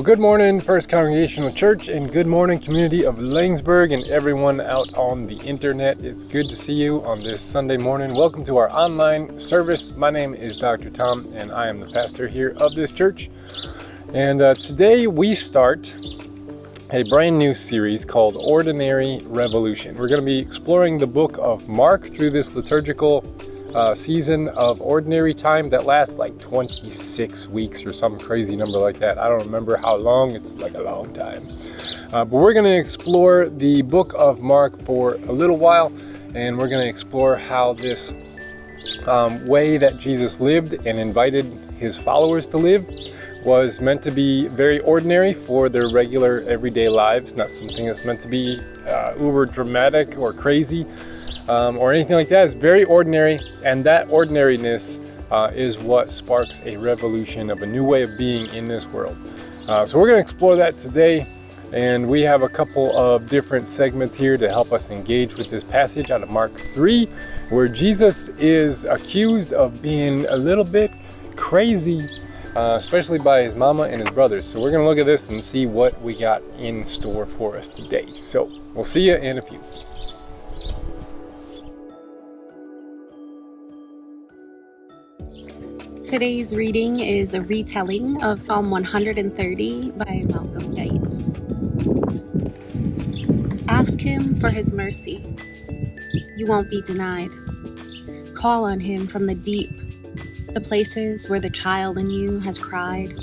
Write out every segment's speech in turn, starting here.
Good morning, First Congregational Church, and good morning, community of Langsburg, and everyone out on the internet. It's good to see you on this Sunday morning. Welcome to our online service. My name is Dr. Tom, and I am the pastor here of this church. And today we start a brand new series called Ordinary Revolution. We're going to be exploring the book of Mark through this liturgical season of ordinary time that lasts like 26 weeks or some crazy number like that. I don't remember how long. It's like a long time. But we're going to explore the book of Mark for a little while, and we're going to explore how this way that Jesus lived and invited his followers to live was meant to be very ordinary for their regular everyday lives, not something that's meant to be uber dramatic or crazy or anything like that. It's very ordinary, and that ordinariness is what sparks a revolution of a new way of being in this world. So we're going to explore that today, and we have a couple of different segments here to help us engage with this passage out of Mark 3, where Jesus is accused of being a little bit crazy, especially by his mama and his brothers. So we're going to look at this and see what we got in store for us today. So we'll see you in a few. Today's reading is a retelling of Psalm 130 by Malcolm Guite. Ask him for his mercy. You won't be denied. Call on him from the deep, the places where the child in you has cried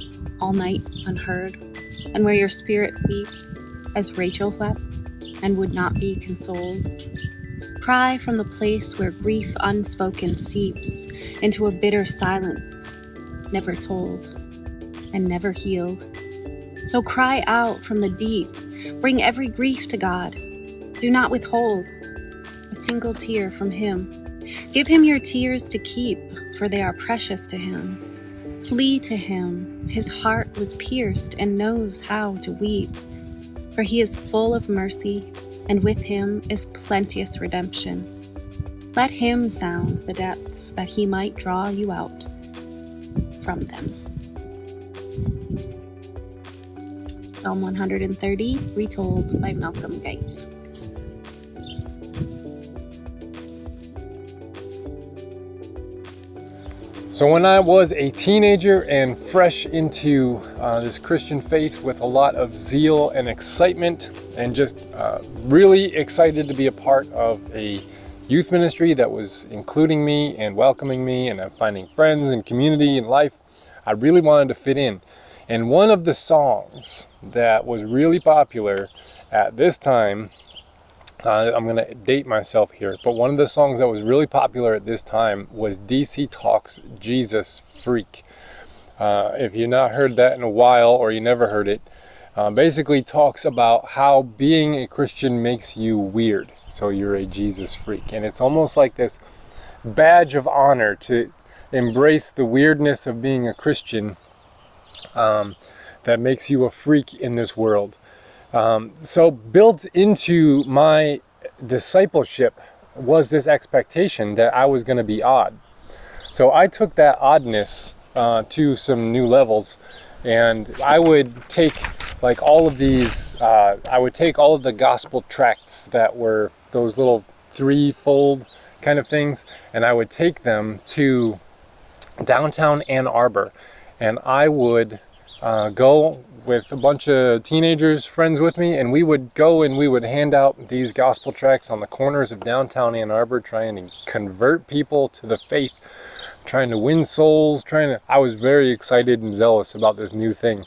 all night unheard, and where your spirit weeps as Rachel wept and would not be consoled. Cry from the place where grief unspoken seeps into a bitter silence, never told and never healed. So cry out from the deep, bring every grief to God. Do not withhold a single tear from him. Give him your tears to keep, for they are precious to him. Flee to him, his heart was pierced and knows how to weep. For he is full of mercy, and with him is plenteous redemption. Let him sound the depths, that he might draw you out from them. Psalm 130, retold by Malcolm Guite. So when I was a teenager and fresh into this Christian faith with a lot of zeal and excitement, and just really excited to be a part of a youth ministry that was including me and welcoming me and finding friends and community and life, I really wanted to fit in. And one of the songs that was really popular at this time, I'm going to date myself here, but one of the songs that was really popular at this time was DC Talk's Jesus Freak. If you've not heard that in a while, or you never heard it, basically talks about how being a Christian makes you weird. So you're a Jesus freak. And it's almost like this badge of honor to embrace the weirdness of being a Christian that makes you a freak in this world. So built into my discipleship was this expectation that I was going to be odd. So I took that oddness to some new levels, and I would take like all of these, I would take all of the gospel tracts that were those little three-fold kind of things, and I would take them to downtown Ann Arbor, and I would go with a bunch of teenagers, friends with me, and we would go and we would hand out these gospel tracts on the corners of downtown Ann Arbor, trying to convert people to the faith, trying to win souls, I was very excited and zealous about this new thing.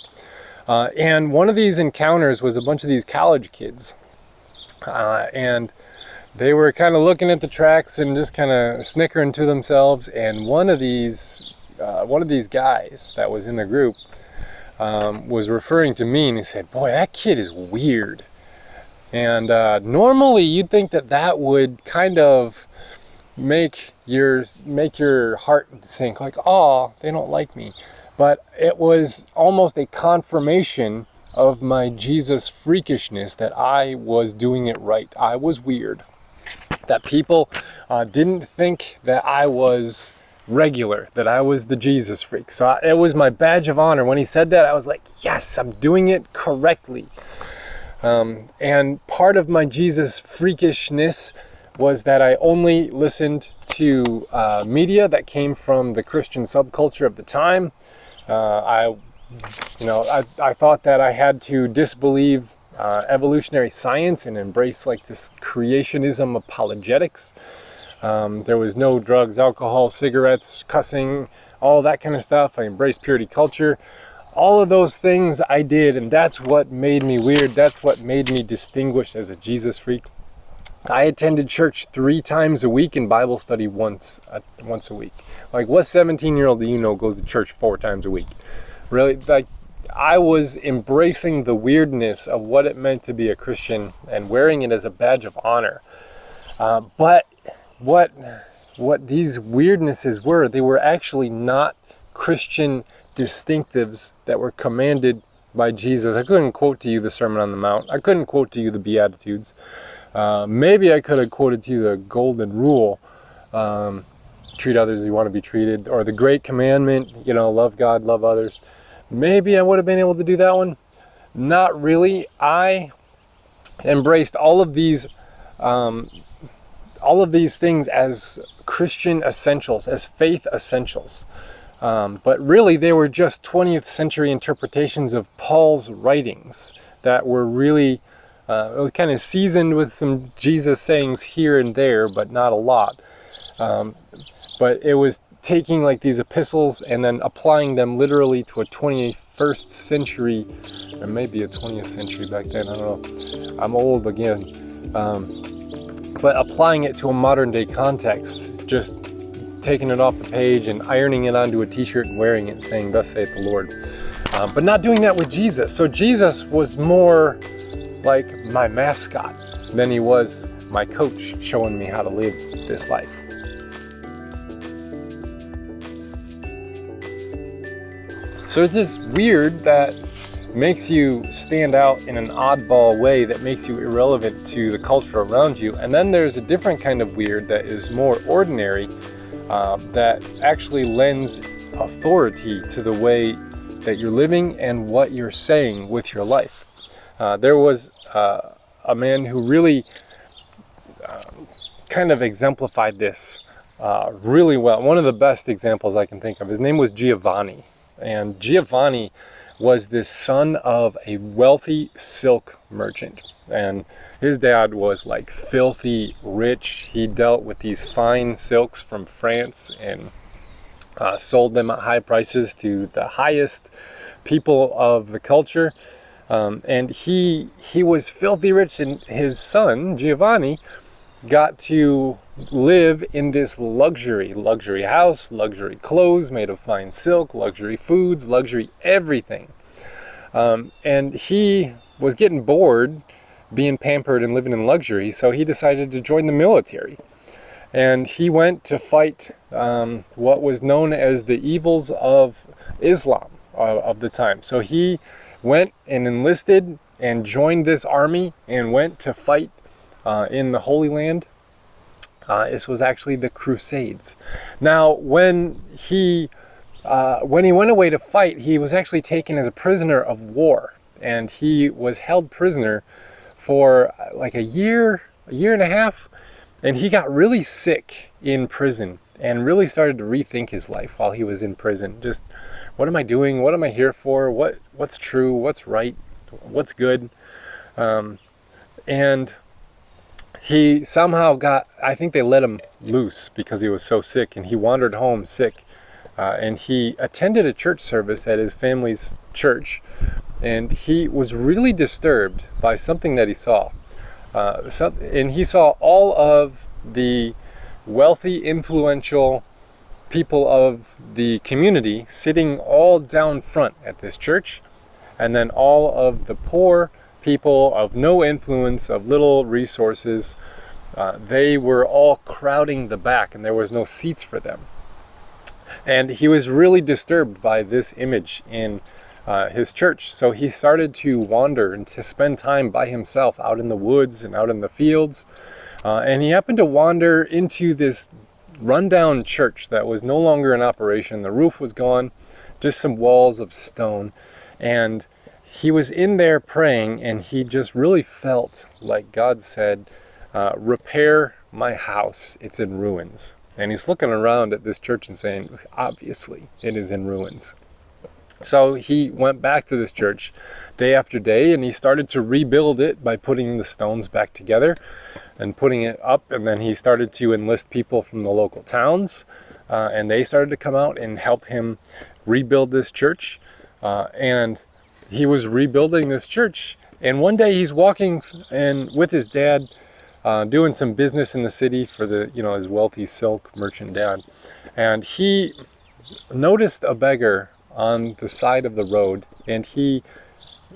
And one of these encounters was a bunch of these college kids. And they were kind of looking at the tracts and just kind of snickering to themselves. And one of these guys that was in the group was referring to me, and he said, "Boy, that kid is weird." And normally you'd think that would kind of make your heart sink, like, oh, they don't like me. But it was almost a confirmation of my Jesus freakishness that I was doing it right. I was weird. That people didn't think that I was regular, that I was the Jesus freak. So it was my badge of honor. When he said that, I was like, yes, I'm doing it correctly. And part of my Jesus freakishness was that I only listened to media that came from the Christian subculture of the time. I thought that I had to disbelieve evolutionary science and embrace like this creationism apologetics. There was no drugs, alcohol, cigarettes, cussing, all that kind of stuff. I embraced purity culture. All of those things I did, and that's what made me weird. That's what made me distinguished as a Jesus freak. I attended church 3 times a week and Bible study once a week. Like, what 17-year-old do you know goes to church 4 times a week? Really? Like, I was embracing the weirdness of what it meant to be a Christian and wearing it as a badge of honor. But what these weirdnesses were, they were actually not Christian distinctives that were commanded by Jesus. I couldn't quote to you the Sermon on the Mount. I couldn't quote to you the Beatitudes. Maybe I could have quoted to you the Golden Rule, treat others as you want to be treated, or the Great Commandment, love God, love others. Maybe I would have been able to do that one. Not really. I embraced all of these things as Christian essentials, as faith essentials. But really, they were just 20th century interpretations of Paul's writings that were really, it was kind of seasoned with some Jesus sayings here and there, but not a lot. But it was taking like these epistles and then applying them literally to a 21st century, or maybe a 20th century back then, I don't know. I'm old again. But applying it to a modern day context, just taking it off the page and ironing it onto a t-shirt and wearing it saying, thus saith the Lord. But not doing that with Jesus. So Jesus was more like my mascot than he was my coach showing me how to live this life. So it's just weird that makes you stand out in an oddball way, that makes you irrelevant to the culture around you. And then there's a different kind of weird that is more ordinary, that actually lends authority to the way that you're living and what you're saying with your life. There was a man who really kind of exemplified this really well. One of the best examples I can think of. His name was Giovanni. And Giovanni was the son of a wealthy silk merchant. And his dad was like filthy rich. He dealt with these fine silks from France and sold them at high prices to the highest people of the culture. And he was filthy rich, and his son, Giovanni, got to live in this luxury house, luxury clothes made of fine silk, luxury foods, luxury everything. And he was getting bored being pampered and living in luxury, so he decided to join the military. And he went to fight what was known as the evils of Islam of the time. So he went and enlisted and joined this army and went to fight in the Holy Land. This was actually the Crusades. Now, when he went away to fight, he was actually taken as a prisoner of war, and he was held prisoner for like a year and a half, and he got really sick in prison and really started to rethink his life while he was in prison. Just, what am I doing? What am I here for? What's true? What's right? What's good? And he somehow I think they let him loose because he was so sick, and he wandered home sick. And he attended a church service at his family's church, and he was really disturbed by something that he saw. And he saw all of the wealthy, influential people of the community sitting all down front at this church, and then all of the poor people of no influence, of little resources, they were all crowding the back, and there was no seats for them. And he was really disturbed by this image in his church. So he started to wander and to spend time by himself out in the woods and out in the fields. And he happened to wander into this rundown church that was no longer in operation. The roof was gone, just some walls of stone. And he was in there praying, and he just really felt like God said, repair my house, it's in ruins. And he's looking around at this church and saying, obviously, it is in ruins. So he went back to this church day after day, and he started to rebuild it by putting the stones back together and putting it up. And then he started to enlist people from the local towns, and they started to come out and help him rebuild this church. And he was rebuilding this church. And one day he's walking and with his dad, doing some business in the city for his wealthy silk merchant dad. And he noticed a beggar on the side of the road, and he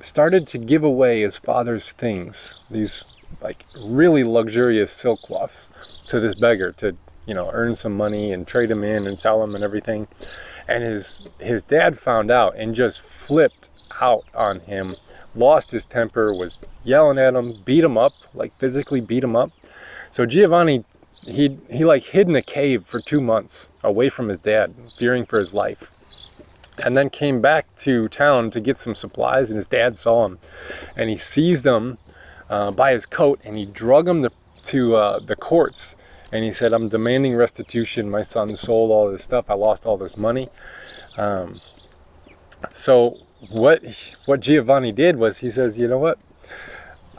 started to give away his father's things, these like really luxurious silk cloths, to this beggar to, earn some money and trade them in and sell them and everything. And his dad found out and just flipped out on him, lost his temper, was yelling at him, beat him up, like physically beat him up. So Giovanni, he like hid in a cave for 2 months away from his dad, fearing for his life. And then came back to town to get some supplies, and his dad saw him. And he seized him by his coat, and he drug him to the courts. And he said, I'm demanding restitution. My son sold all this stuff. I lost all this money. So what Giovanni did was he says, you know what?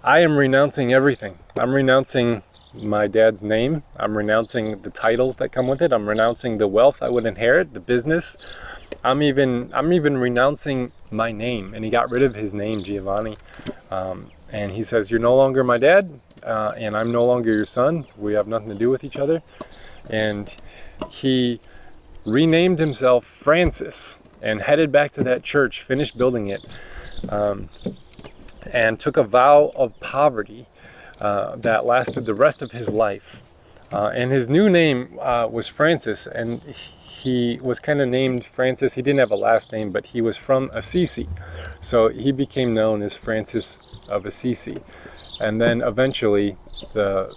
I am renouncing everything. I'm renouncing my dad's name. I'm renouncing the titles that come with it. I'm renouncing the wealth I would inherit, the business. I'm even renouncing my name. And he got rid of his name, Giovanni. And he says, you're no longer my dad, and I'm no longer your son. We have nothing to do with each other. And he renamed himself Francis and headed back to that church, finished building it, and took a vow of poverty that lasted the rest of his life. And his new name was Francis, and he was kind of named Francis. He didn't have a last name, but he was from Assisi. So he became known as Francis of Assisi. And then eventually the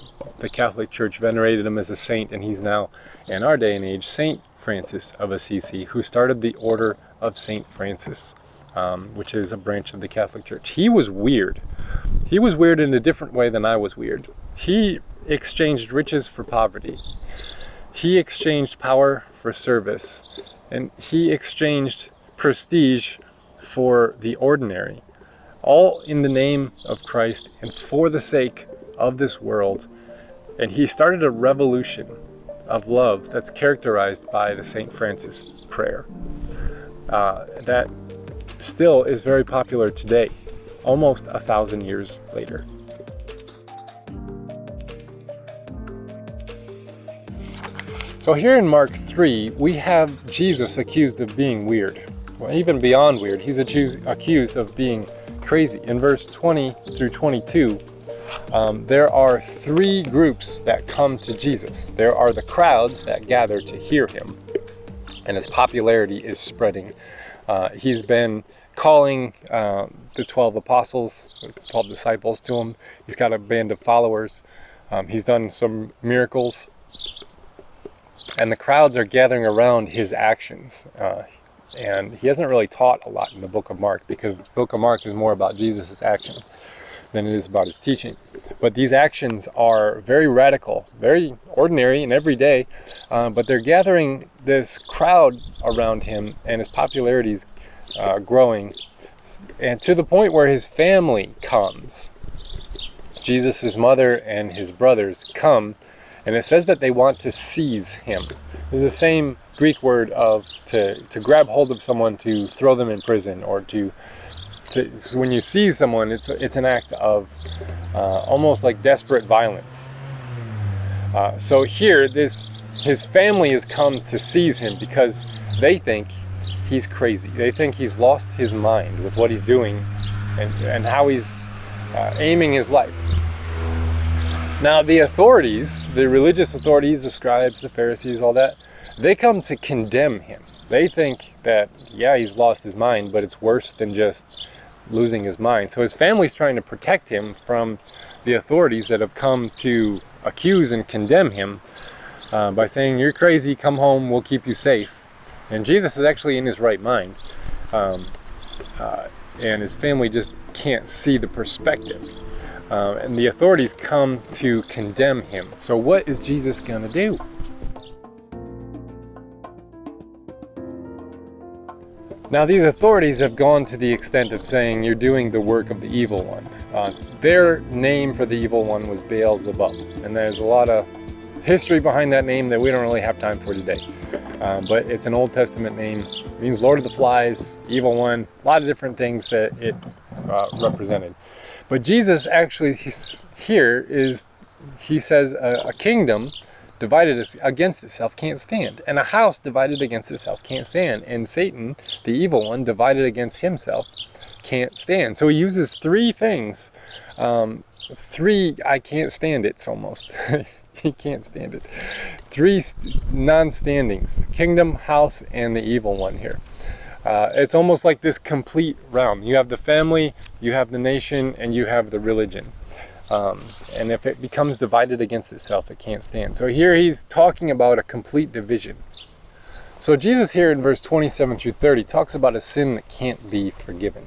Catholic Church venerated him as a saint, and he's now, in our day and age, Saint Francis of Assisi, who started the Order of Saint Francis, which is a branch of the Catholic Church. He was weird. He was weird in a different way than I was weird. He exchanged riches for poverty. He exchanged power for service. And he exchanged prestige for the ordinary. All in the name of Christ and for the sake of this world. And he started a revolution of love that's characterized by the St. Francis prayer. That still is very popular today, almost 1,000 years later. So here in Mark 3, we have Jesus accused of being weird. Well, even beyond weird, he's accused of being crazy. In verse 20 through 22, there are 3 groups that come to Jesus. There are the crowds that gather to hear him, and his popularity is spreading. He's been calling the 12 apostles, 12 disciples to him. He's got a band of followers. He's done some miracles. And the crowds are gathering around his actions. And he hasn't really taught a lot in the book of Mark, because the book of Mark is more about Jesus' action than it is about his teaching. But these actions are very radical, very ordinary and everyday, but they're gathering this crowd around him, and his popularity is growing, and to the point where his family comes. Jesus' mother and his brothers come, and it says that they want to seize him. It's the same Greek word of to grab hold of someone, to throw them in prison, or to so when you seize someone, it's an act of almost like desperate violence. So here, his family has come to seize him because they think he's crazy. They think he's lost his mind with what he's doing and how he's aiming his life. Now the authorities, the religious authorities, the scribes, the Pharisees, all that, they come to condemn him. They think that, yeah, he's lost his mind, but it's worse than just losing his mind. So his family's trying to protect him from the authorities that have come to accuse and condemn him. by saying, "You're crazy, come home, we'll keep you safe." And Jesus is actually in his right mind. And his family just can't see the perspective. And the authorities come to condemn him. So what is Jesus gonna do? Now these authorities have gone to the extent of saying, "You're doing the work of the evil one." Their name for the evil one was Beelzebub. And there's a lot of history behind that name that we don't really have time for today. But it's an Old Testament name. It means Lord of the Flies, evil one, a lot of different things that it represented. But Jesus actually he says a kingdom divided against itself can't stand, and a house divided against itself can't stand, and Satan, the evil one, divided against himself can't stand. So he uses three things. Three I can't stand it's almost. He can't stand it. Three non-standings: kingdom, house, and the evil one here. It's almost like this complete realm. You have the family, you have the nation, and you have the religion. And if it becomes divided against itself, it can't stand. So here he's talking about a complete division. So Jesus here in verse 27 through 30 talks about a sin that can't be forgiven,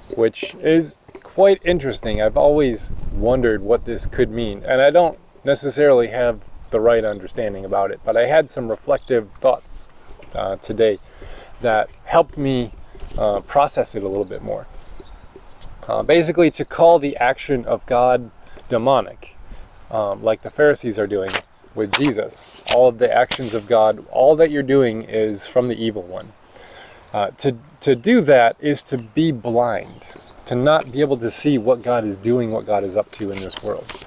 which is quite interesting. I've always wondered what this could mean, and I don't necessarily have the right understanding about it, but I had some reflective thoughts today that helped me process it a little bit more. Basically, to call the action of God demonic, like the Pharisees are doing with Jesus, all of the actions of God, all that you're doing is from the evil one. To do that is to be blind, to not be able to see what God is doing, what God is up to in this world.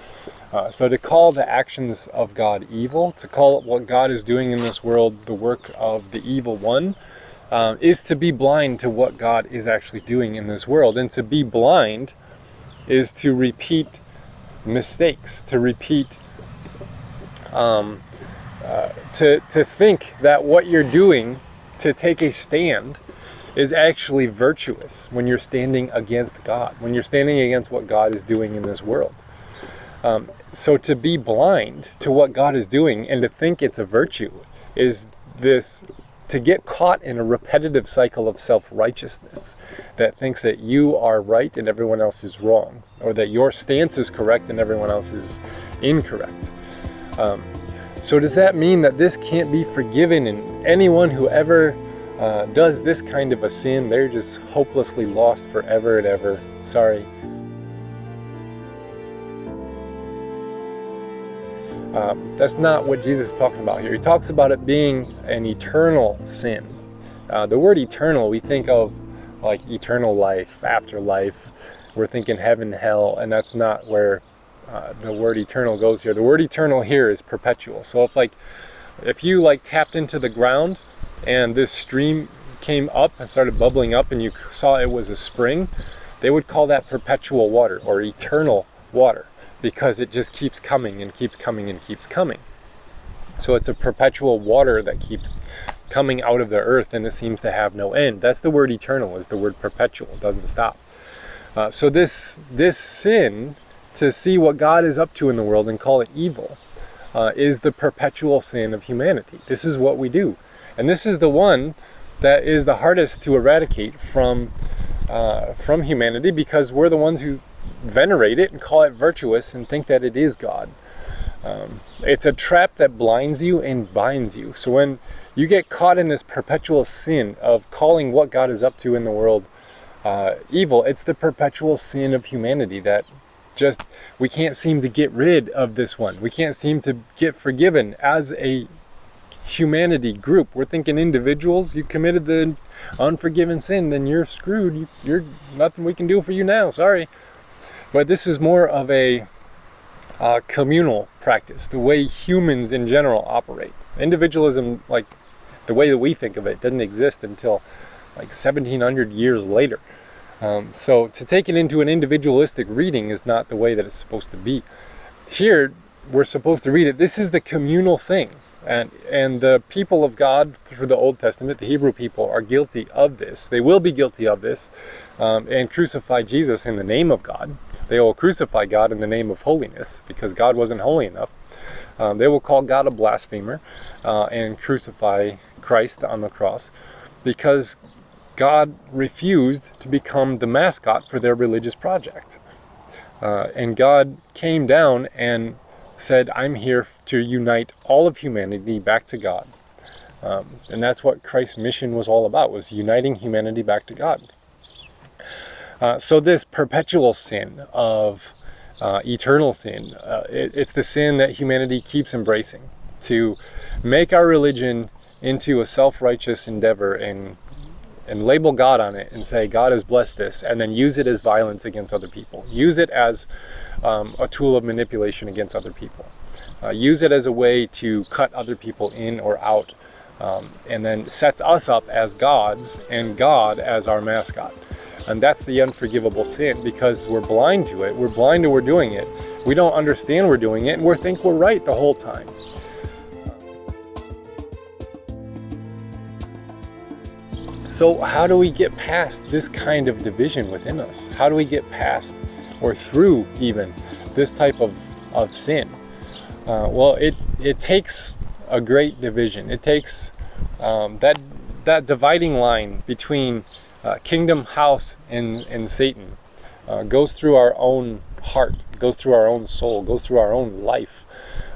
So to call the actions of God evil, to call what God is doing in this world the work of the evil one, is to be blind to what God is actually doing in this world. And to be blind is to repeat mistakes, to repeat, to think that what you're doing, to take a stand, is actually virtuous when you're standing against God, when you're standing against what God is doing in this world. So to be blind to what God is doing and to think it's a virtue is this, to get caught in a repetitive cycle of self-righteousness that thinks that you are right and everyone else is wrong, or that your stance is correct and everyone else is incorrect. So does that mean that this can't be forgiven, and anyone who ever does this kind of a sin, they're just hopelessly lost forever and ever? Sorry. That's not what Jesus is talking about here. He talks about it being an eternal sin. The word eternal, we think of like eternal life, afterlife. We're thinking heaven, hell, and that's not where the word eternal goes here. The word eternal here is perpetual. So if you tapped into the ground and this stream came up and started bubbling up and you saw it was a spring, they would call that perpetual water or eternal water, because it just keeps coming and keeps coming and keeps coming. So it's a perpetual water that keeps coming out of the earth, and it seems to have no end. That's the word eternal, is the word perpetual. It doesn't stop. So this sin, to see what God is up to in the world and call it evil, is the perpetual sin of humanity. This is what we do. And this is the one that is the hardest to eradicate from humanity, because we're the ones who venerate it and call it virtuous and think that it is God. It's a trap that blinds you and binds you. So when you get caught in this perpetual sin of calling what God is up to in the world evil, it's the perpetual sin of humanity that just, we can't seem to get rid of this one. We can't seem to get forgiven as a humanity group. We're thinking individuals, you committed the unforgiven sin, then you're screwed. You're nothing we can do for you now, sorry. But this is more of a communal practice, the way humans in general operate. Individualism, like the way that we think of it, doesn't exist until 1700 years later. So to take it into an individualistic reading is not the way that it's supposed to be. Here, we're supposed to read it. This is the communal thing. And the people of God through the Old Testament, the Hebrew people, are guilty of this. They will be guilty of this and crucify Jesus in the name of God. They will crucify God in the name of holiness, because God wasn't holy enough. They will call God a blasphemer and crucify Christ on the cross because God refused to become the mascot for their religious project. And God came down and said, I'm here to unite all of humanity back to God. And that's what Christ's mission was all about, was uniting humanity back to God. So this perpetual sin of eternal sin, it's the sin that humanity keeps embracing, to make our religion into a self-righteous endeavor and label God on it and say, God has blessed this, and then use it as violence against other people. Use it as a tool of manipulation against other people. Use it as a way to cut other people in or out, and then sets us up as gods and God as our mascot. And that's the unforgivable sin, because we're blind to it. We're blind to we're doing it. We don't understand we're doing it, and we think we're right the whole time. So how do we get past this kind of division within us? How do we get past or through even this type of sin? Well, it takes a great division. It takes that dividing line between kingdom, house, and Satan goes through our own heart, goes through our own soul, goes through our own life.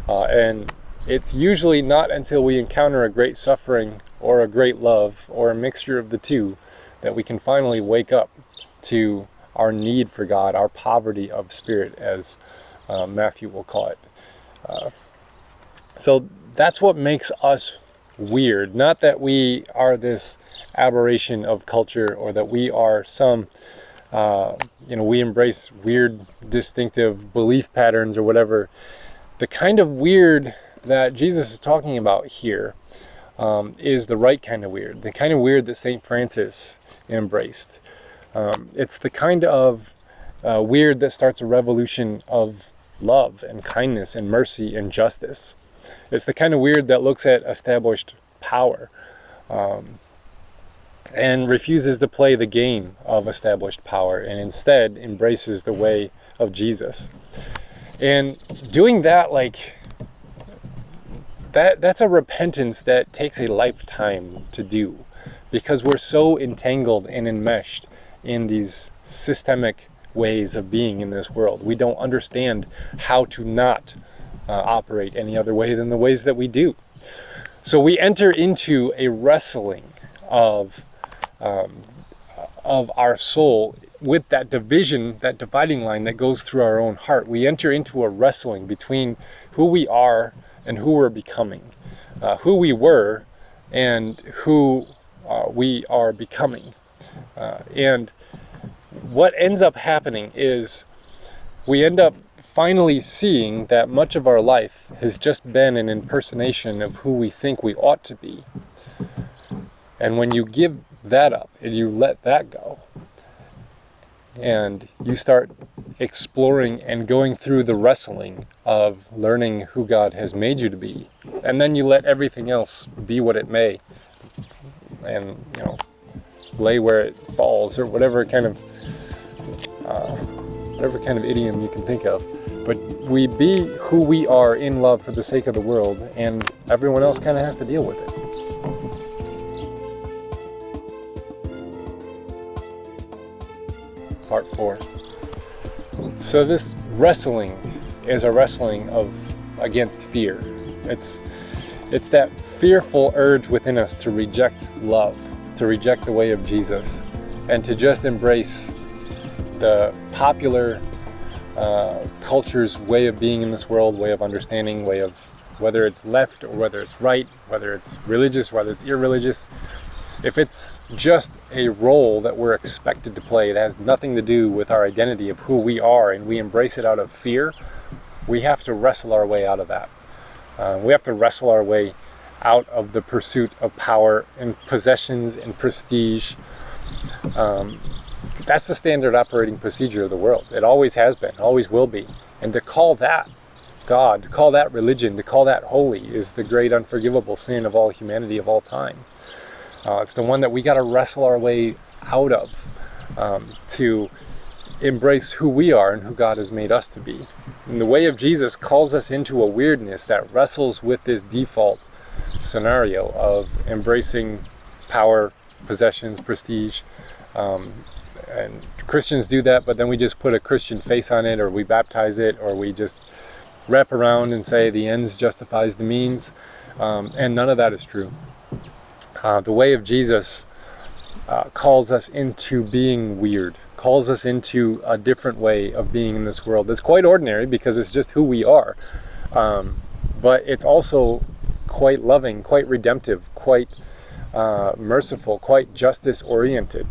And it's usually not until we encounter a great suffering or a great love or a mixture of the two that we can finally wake up to our need for God, our poverty of spirit, as Matthew will call it. So that's what makes us weird. Not that we are this aberration of culture, or that we are some, we embrace weird, distinctive belief patterns or whatever. The kind of weird that Jesus is talking about here is the right kind of weird, the kind of weird that St. Francis embraced. It's the kind of weird that starts a revolution of love and kindness and mercy and justice. It's the kind of weird that looks at established power and refuses to play the game of established power, and instead embraces the way of Jesus. And doing that, that's a repentance that takes a lifetime to do, because we're so entangled and enmeshed in these systemic ways of being in this world. We don't understand how to not operate any other way than the ways that we do. So we enter into a wrestling of our soul with that division, that dividing line that goes through our own heart. We enter into a wrestling between who we are and who we're becoming, who we were and who we are becoming. And what ends up happening is we end up finally seeing that much of our life has just been an impersonation of who we think we ought to be. And when you give that up and you let that go, and you start exploring and going through the wrestling of learning who God has made you to be, and then you let everything else be what it may, and lay where it falls, or whatever kind of idiom you can think of. But we be who we are in love for the sake of the world, and everyone else kind of has to deal with it. Part 4. So this wrestling is a wrestling against fear. It's that fearful urge within us to reject love, to reject the way of Jesus, and to just embrace the popular culture's way of being in this world, way of understanding, way of, whether it's left or whether it's right, whether it's religious, whether it's irreligious. If it's just a role that we're expected to play, it has nothing to do with our identity of who we are, and we embrace it out of fear, we have to wrestle our way out of that. We have to wrestle our way out of the pursuit of power and possessions and prestige. That's the standard operating procedure of the world. It always has been, always will be. And to call that God, to call that religion, to call that holy is the great unforgivable sin of all humanity of all time. It's the one that we got to wrestle our way out of, to embrace who we are and who God has made us to be. And the way of Jesus calls us into a weirdness that wrestles with this default scenario of embracing power, possessions, prestige. And Christians do that, but then we just put a Christian face on it, or we baptize it, or we just wrap around and say the ends justifies the means. And none of that is true. The way of Jesus calls us into being weird, calls us into a different way of being in this world. It's quite ordinary because it's just who we are. But it's also quite loving, quite redemptive, quite merciful, quite justice-oriented.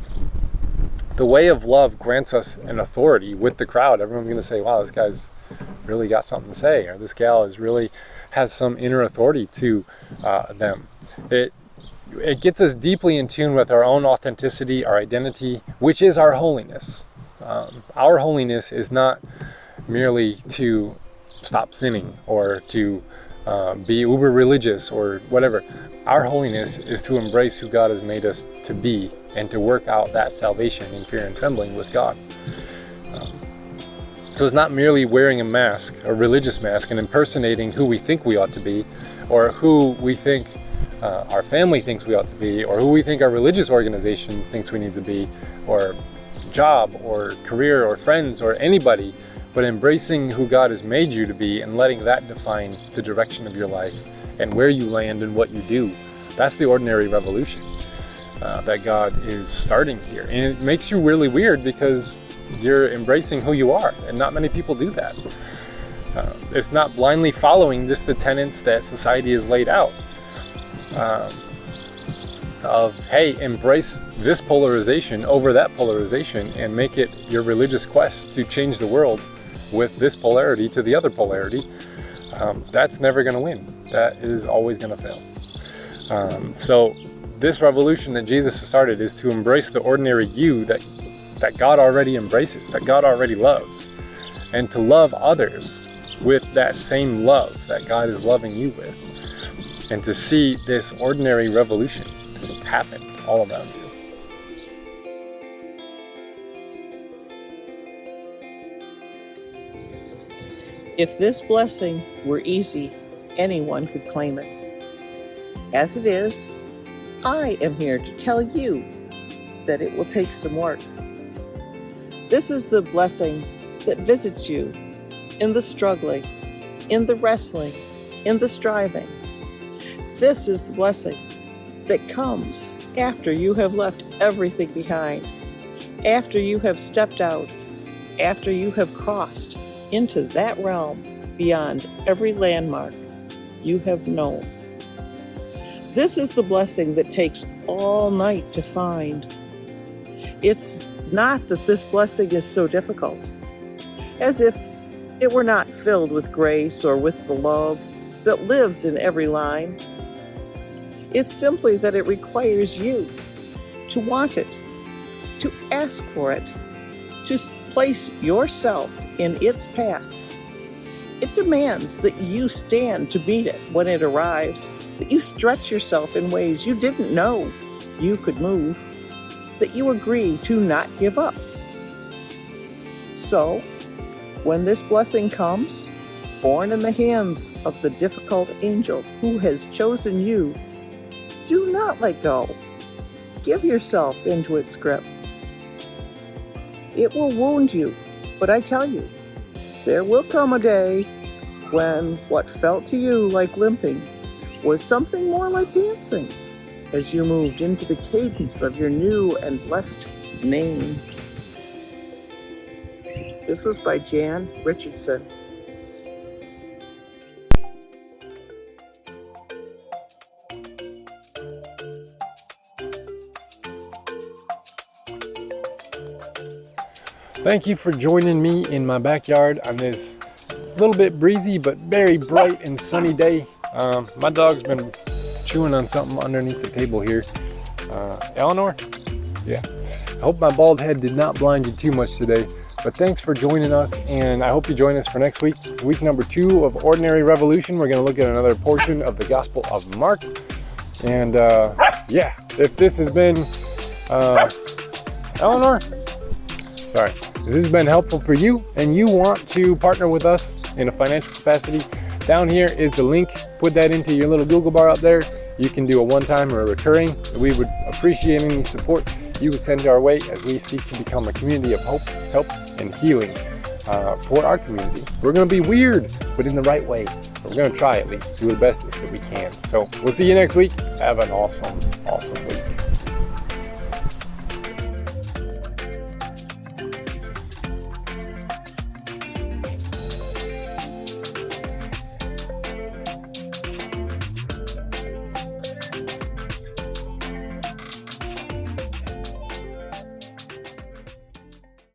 The way of love grants us an authority with the crowd. Everyone's going to say, wow, this guy's really got something to say, or this gal has some inner authority to them. It gets us deeply in tune with our own authenticity, our identity, which is our holiness. Our holiness is not merely to stop sinning or to be uber religious or whatever. Our holiness is to embrace who God has made us to be and to work out that salvation in fear and trembling with God. So it's not merely wearing a mask, a religious mask, and impersonating who we think we ought to be, or who we think our family thinks we ought to be, or who we think our religious organization thinks we need to be, or job, or career, or friends, or anybody, but embracing who God has made you to be and letting that define the direction of your life and where you land and what you do. That's the ordinary revolution that God is starting here. And it makes you really weird because you're embracing who you are, and not many people do that. It's not blindly following just the tenets that society has laid out. Of, hey, embrace this polarization over that polarization and make it your religious quest to change the world with this polarity to the other polarity. That's never going to win. That is always going to fail. So this revolution that Jesus has started is to embrace the ordinary you that God already embraces, that God already loves, and to love others with that same love that God is loving you with, and to see this ordinary revolution happen all around you. If this blessing were easy, anyone could claim it. As it is, I am here to tell you that it will take some work. This is the blessing that visits you in the struggling, in the wrestling, in the striving. This is the blessing that comes after you have left everything behind, after you have stepped out, after you have crossed into that realm beyond every landmark you have known. This is the blessing that takes all night to find. It's not that this blessing is so difficult, as if it were not filled with grace or with the love that lives in every line. It's simply that it requires you to want it, to ask for it, to place yourself in its path. It demands that you stand to meet it when it arrives, that you stretch yourself in ways you didn't know you could move, that you agree to not give up. So, when this blessing comes, born in the hands of the difficult angel who has chosen you, do not let go. Give yourself into its grip. It will wound you, but I tell you, there will come a day when what felt to you like limping was something more like dancing as you moved into the cadence of your new and blessed name. This was by Jan Richardson. Thank you for joining me in my backyard on this little bit breezy but very bright and sunny day. My dog's been chewing on something underneath the table here. Eleanor? Yeah. I hope my bald head did not blind you too much today, but thanks for joining us, and I hope you join us for next week. Week number 2 of Ordinary Revolution. We're going to look at another portion of the Gospel of Mark. And yeah, if this has been Eleanor? Sorry. If this has been helpful for you and you want to partner with us in a financial capacity, down here is the link. Put that into your little Google bar up there. You can do a one-time or a recurring. We would appreciate any support you would send our way as we seek to become a community of hope, help, and healing for our community. We're going to be weird, but in the right way. We're going to try at least, do the best that we can. So we'll see you next week. Have an awesome, awesome week.